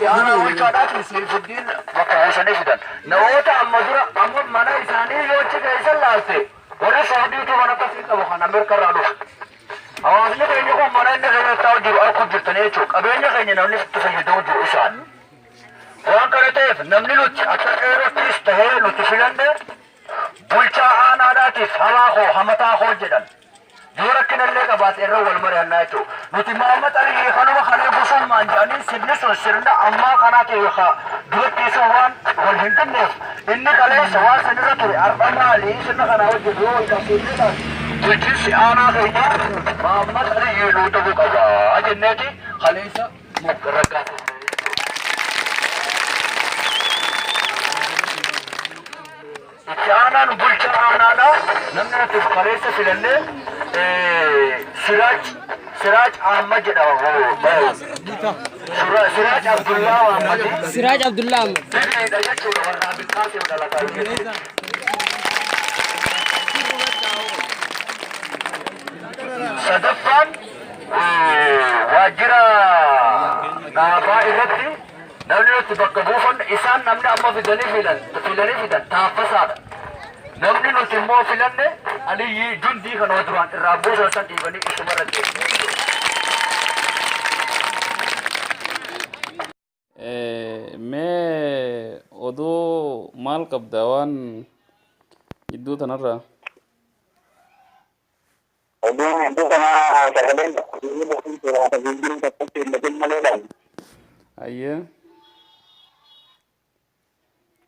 أنا وجهات في الدين وكوسني فدان نوتا أمدرا أمم منا إنساني يوجه كيسل لاسه ورا سعودي تو منا تفيك أبو خان أمريكا رالو أواسني كيني كم منا إني كيني تاو جرو أكو جرتني أشوك أبيني كيني نوني تفيد دو جرو إنسان وان كرتيف نمني لوتش أكثر إيروتيس تهيه لوتشيلان ده بولشا أنا داتيس هلا خو همتا خو جدًا دورك اللي كبات الرول مرة نايتو نتي محمد علي خانوا خليه بوسون مانجاني سيدنس وسيرنا أما خاناتي يخا دوتي سوان والهندنف إنك عليه سوان سنرة تري أربعة مالي سنة خناوي جدو يكسيرنا تجلس أنا خينا محمد علي يلوتو كذا أجنتي خليسة مكركات أنا نقول أنا نمنا تفكريسة في الليل سراج أحمد سراج عبد الله أحمد سراج عبد الله صدفان واجرا نابا إذتي نمنا تبقبوفن إسان نمنا أما في دني فيلن تافساد نمني نتمو فيلن علي جندي خنودران الرابو سان ديبني اسمرت ما oduu maal qabda waan gidduu tanarraa ayye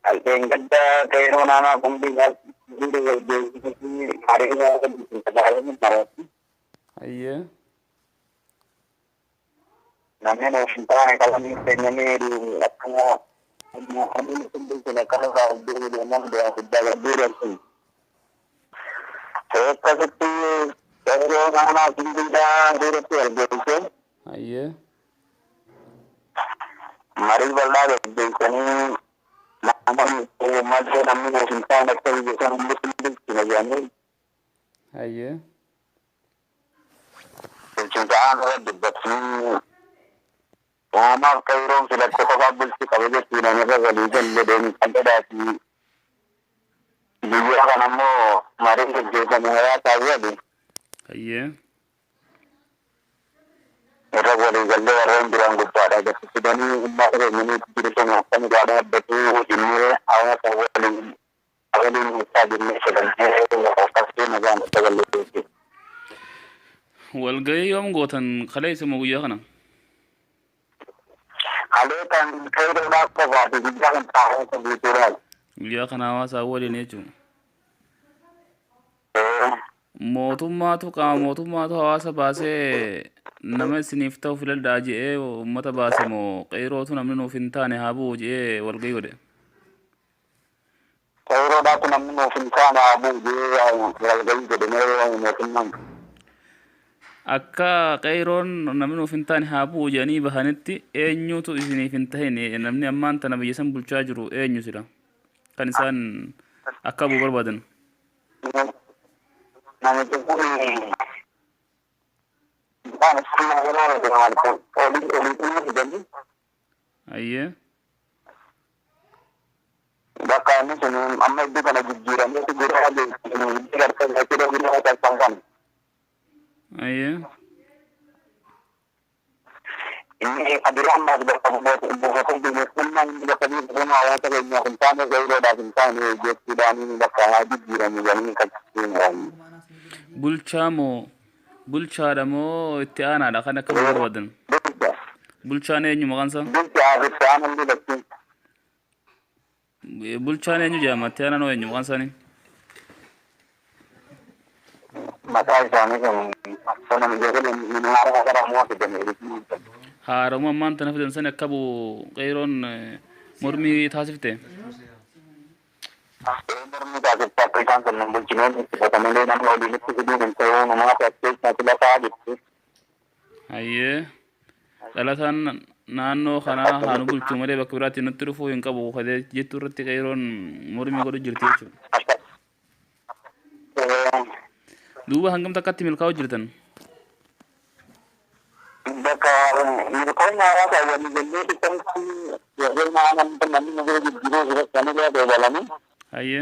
Alpen kadda kairo nana Qumbii ayye namni shintana kalami penani akana hamil Qumbii kala kala dulu nama dia sudah dulu sekali kairo nana Qumbii dah dulu terjadi ayye mari balada dekani nama macam namni shintana kali jasa namni Qumbii kena ayye cintaan ada debatni Wama kairong sila ko kabul si kabul si na nila religion le den kanda si dia kana mo mari ke jesa maya tawiya di ayye era bole galle waran dirang guppada ga sidani umma re mini dirso na tan gada betu jinne awa awali musa jinne sedan he pasti na gan tagalle walgay yoom gootan kaleeysa ma guyyaa kana kan kairo da ko ba di jalan tahu ko bituran guyyaa kana hawaasaa waliin jechuun mootummaatu qaama mootummaatu hawaasa baasee nama isiniif ta'u filadhaa je'ee uummata baase moo qeyrootu namni nuuf hin taane haa bu'u je'ee walgayii godhe kairo da ko namni mo fin kana abu je walgayi de ne mootummaan akka qeyroon namni nuuf hin taane haa bu'u jedhanii bahanitti eenyutu isiniif hin tahin namni ammaan tana biyya san bulchaa jiru eenyu sila kan isaan akka bu'u barbaadan namichi kun kan sirna wala dengan oli ayye bakka ni sun amma idu kana jijjiiramee gurra de garta garta gurra ta sangkan ayye ini adiran mas berkamu bukan dunia senang bakka ni semua awak terima kuntan gairo da kuntan ni je sudan ni bakka haji jiran ni kan bulchaadha moo itti aanaadha kan akka barbaadan bulchaan eenyu maqaansa bulchaan eenyu jedhama itti aanaan eenyu maqaan isaanii haaromuu ammaan tana fidan sani akka bu'u qeyroon mormii taasifte ayyee dhalataan naannoo kanaa haanu bulchuu malee bakka biraatti nutti dhufuu hin qabu kadee jettuu irratti qeyroon mormii godhu jirti jechuudha. Duuba hangam takkatti milkaa'u jirtan? Bakka milkaa'u na wata wani galle ta kan ya ga na nan ta nan ne ga jiro ga kan da balani aye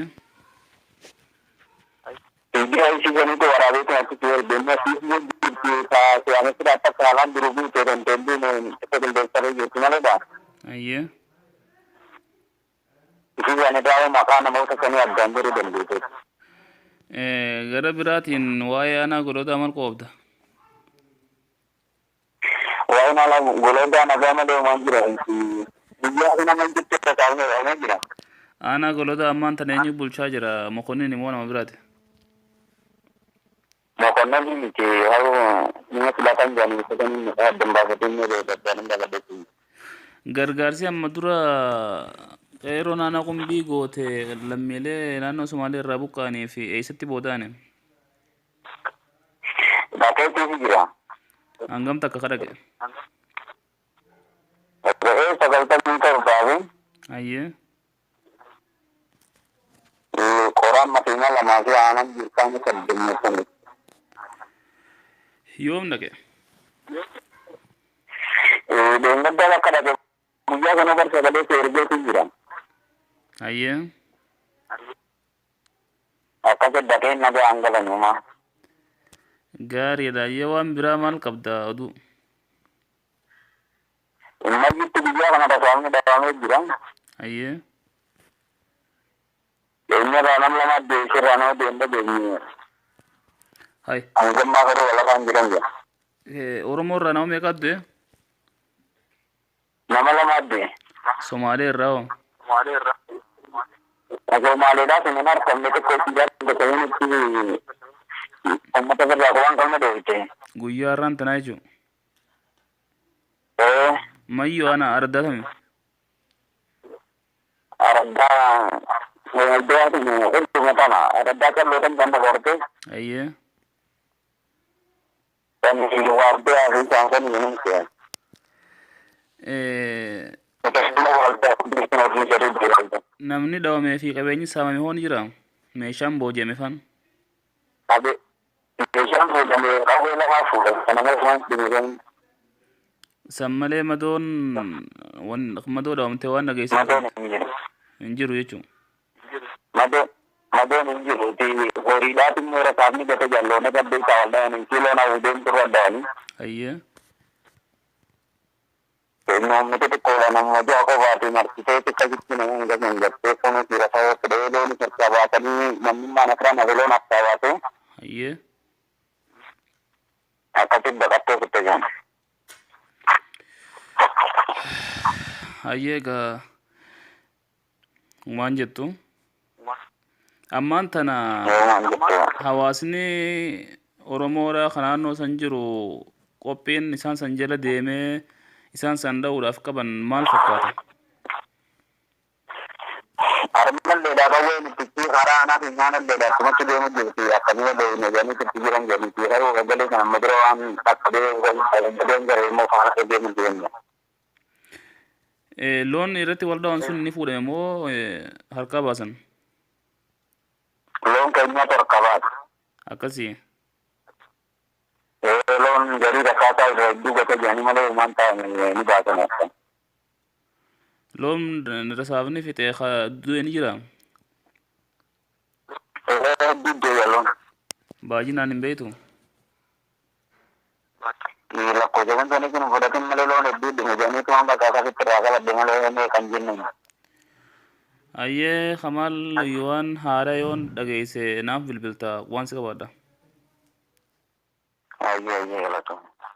dia isi gani to warabe ta ku ter benna si ta se ame sira ta kala durubu te den tendu ne ta del sare ye tunale ba aye isi gani dawo makana mau ta kan ya gambere den te gara biraatiin waa'ee aanaa godhota maal qoobda waa'ee nala goloda na gama de man jira dia kana man jitte ta kaune wa jira aanaa godhota ammaan tan eenyu bulchaa jira mokonnin immoo nama biraati mokonnan ni ke hawo ni silatan jani ko kan damba ko tinne de dan daga de gargaarsi amma dura qeeroo naannoo qumbii goote lammiilee naannoo Somaalee irraa buqqa'anii fi eessatti boodaane bakeetii jira hangam takka kadhaqe sagaltamii torbaafi ayyee qoraan masiina lamaa fi aanan jirkaan saddeettanii yoom dhaqe deenggaddaa bakka dhaqe guyyaa kana bar sagalee seergeetu jira ayyee akkas dhaqee nagaa hangalanuma gaariidha ayyee waan biraa maal qabda oduu Inna jitti guyyaa kana dhafaamee jira ayyee eenyu raanam lama deeshe raanoo deemba deemnee hay hangammaa garuu walafaan jiran jira oromoo irraa nama meeqa adde nama lama addee Somaalee irraa hoo Somaaliidhaa sinin argamne tokko itti jaarsa ta'een itti uummata birraa waan qabna deebite guyyaa irraan tanaa jechuun mayyoo ana ardatame araddaa iddoon ittuma tana araddaa calleetan kan dabartee ayyee kan waardiyaa fi isaan kan hin se'an namni dhawamee fi qabeenyi saamame hoon jira meeshaan booji'ame fan meeshaan fuudhamee qawwee lamaa fuudhame kana malee san malee madoon madoo dhawamtee waan dhageessisu hin jiru jechuun madoon hin jiru horiidhaati immoo rakaafni gata jalloona gabbee kaawaldaan kiiloon hawudeen turra addaani ayyee namni xixiqqoodha nama ja'a qofaati marsitee xiqqasitti nama hin gasan gattee kunis lafa fudhee loon harkaa baasanii namni mana firan hafe loon harkaa baate ayyee akkasitti baqattee kutte jaan ayyee egaa waan jettu ammaan tana hawaasni oromoodha kan naannoo san jiru qophiin isaan san jala deemee isaan san dha'uudhaaf qaban maal fakkaata armalleedha qawween itti karaa aanaa fi nyaanalleedha akkumatti deemu jirti akkamii deemne jedhanii itti jiran jedhiti haroo gaggalee kan amma dura waan qaqqabee gadeen gara immoo faana deemu deemne loon irratti wal dha'an sun ni fuudhame moo harkaa baasan loon keenyatu harkaa baasa akkasii loon garii rakkaataa irra hedduu gata jedhanii malee uumaan ta'ame ni baasan akka loon rasaafni fixee du'e ni jira hedduu deeya loon baay'inaan hin beektu lakkoofsa kan sanii kun fudhatin malee loon hedduu dhume jedhanii tumaan bakka akkasitti irraa qabadde malee kan jennu ayyee kamaal waan haaraa yoon dhageesse naaf bilbilta waan si qabaadha ayyee galatoomaa